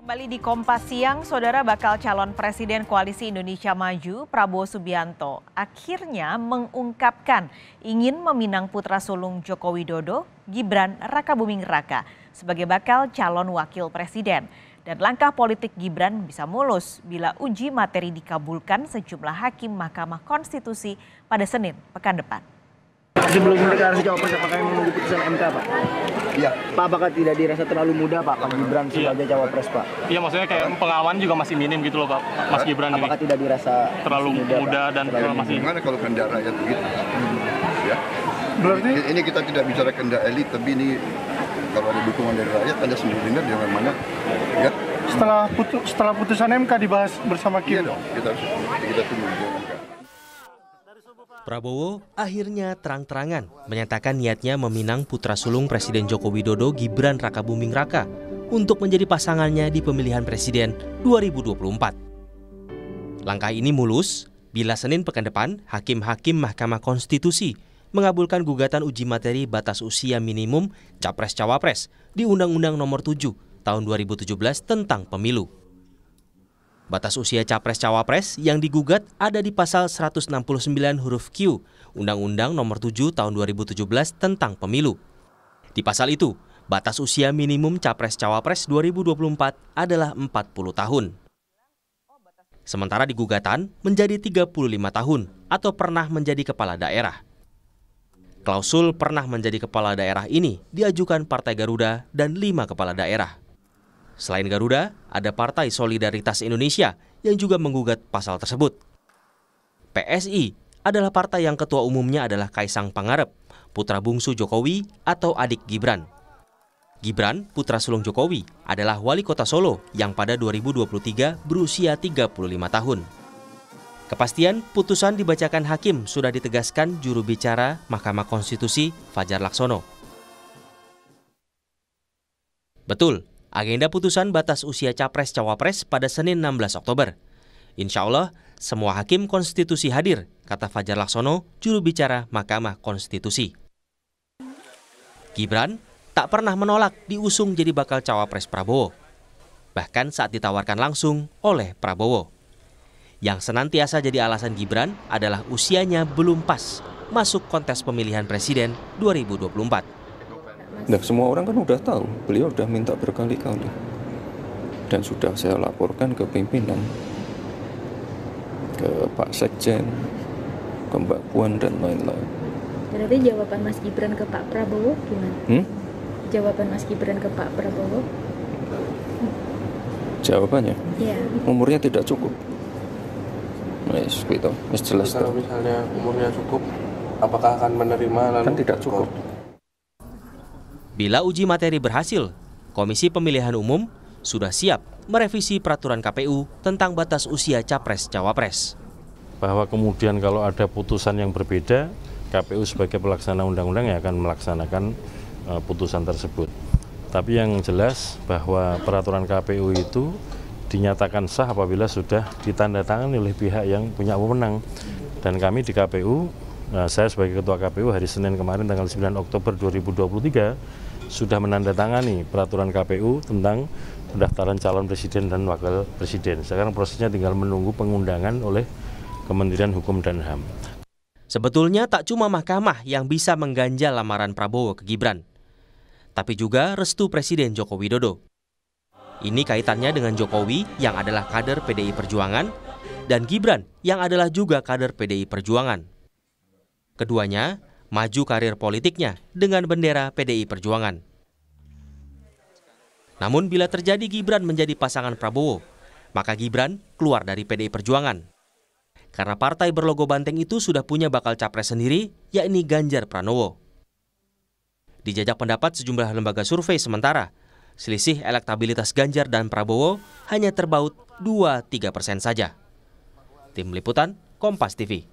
Kembali di Kompas Siang, Saudara, bakal calon Presiden Koalisi Indonesia Maju, Prabowo Subianto, akhirnya mengungkapkan ingin meminang putra sulung Joko Widodo, Gibran Rakabuming Raka, sebagai bakal calon wakil presiden. Dan langkah politik Gibran bisa mulus bila uji materi dikabulkan sejumlah hakim Mahkamah Konstitusi pada Senin pekan depan. Sebelum deklarasi cawapres, apakah menunggu putusan MK, Pak? Iya. Pak, apakah tidak dirasa terlalu mudah, Pak Gibran sebagai cawapres, Pak? Iya, maksudnya kayak pengalaman juga masih minim gitu loh, Pak, Mas Gibran ini. Apakah tidak dirasa terlalu muda dan masih... Gimana kalau kehendak rakyat begitu? Ya. Berarti ini kita tidak bicara kehendak elit, tapi ini kalau ada dukungan dari rakyat, Anda sendiri dengar jangan mana. Ya. Setelah putusan MK dibahas bersama Iya dong, kita tunggu di MK. Prabowo akhirnya terang-terangan menyatakan niatnya meminang putra sulung Presiden Joko Widodo, Gibran Rakabuming Raka, untuk menjadi pasangannya di pemilihan presiden 2024. Langkah ini mulus bila Senin pekan depan hakim-hakim Mahkamah Konstitusi mengabulkan gugatan uji materi batas usia minimum Capres-Cawapres di Undang-Undang Nomor 7 Tahun 2017 tentang Pemilu. Batas usia Capres-Cawapres yang digugat ada di pasal 169 huruf Q Undang-Undang Nomor 7 Tahun 2017 tentang Pemilu. Di pasal itu, batas usia minimum Capres-Cawapres 2024 adalah 40 tahun. Sementara di gugatan menjadi 35 tahun atau pernah menjadi kepala daerah. Klausul pernah menjadi kepala daerah ini diajukan Partai Garuda dan 5 kepala daerah. Selain Garuda, ada Partai Solidaritas Indonesia yang juga menggugat pasal tersebut. PSI adalah partai yang ketua umumnya adalah Kaisang Pangarep, putra bungsu Jokowi atau adik Gibran. Gibran, putra sulung Jokowi, adalah wali kota Solo yang pada 2023 berusia 35 tahun. Kepastian putusan dibacakan hakim sudah ditegaskan juru bicara Mahkamah Konstitusi Fajar Laksono. Betul, agenda putusan batas usia Capres-Cawapres pada Senin 16 Oktober. Insya Allah, semua hakim konstitusi hadir, kata Fajar Laksono, juru bicara Mahkamah Konstitusi. Gibran tak pernah menolak diusung jadi bakal cawapres Prabowo, bahkan saat ditawarkan langsung oleh Prabowo. Yang senantiasa jadi alasan Gibran adalah usianya belum pas masuk kontes pemilihan presiden 2024. Nah, semua orang kan udah tahu, beliau udah minta berkali-kali. Dan sudah saya laporkan ke pimpinan, ke Pak Sekjen, ke Mbak Puan, dan lain-lain. Berarti jawaban Mas Gibran ke Pak Prabowo gimana? Jawaban Mas Gibran ke Pak Prabowo? Jawabannya? Iya. Umurnya tidak cukup. Gitu, jelas. Kalau misalnya umurnya cukup, apakah akan menerima lalu? Kan tidak cukup. Bila uji materi berhasil, Komisi Pemilihan Umum sudah siap merevisi peraturan KPU tentang batas usia Capres-Cawapres. Bahwa kemudian kalau ada putusan yang berbeda, KPU sebagai pelaksana undang-undang yang akan melaksanakan putusan tersebut. Tapi yang jelas bahwa peraturan KPU itu dinyatakan sah apabila sudah ditandatangani oleh pihak yang punya wewenang. Dan kami di KPU, saya sebagai Ketua KPU hari Senin kemarin tanggal 9 Oktober 2023 sudah menandatangani peraturan KPU tentang pendaftaran calon presiden dan wakil presiden. Sekarang prosesnya tinggal menunggu pengundangan oleh Kementerian Hukum dan HAM. Sebetulnya tak cuma mahkamah yang bisa mengganjal lamaran Prabowo ke Gibran, tapi juga restu Presiden Joko Widodo. Ini kaitannya dengan Jokowi yang adalah kader PDI Perjuangan dan Gibran yang adalah juga kader PDI Perjuangan. Keduanya maju karir politiknya dengan bendera PDI Perjuangan. Namun bila terjadi Gibran menjadi pasangan Prabowo, maka Gibran keluar dari PDI Perjuangan. Karena partai berlogo banteng itu sudah punya bakal capres sendiri, yakni Ganjar Pranowo. Di jajak pendapat sejumlah lembaga survei sementara, selisih elektabilitas Ganjar dan Prabowo hanya terbaut 2-3% saja. Tim Liputan, Kompas TV.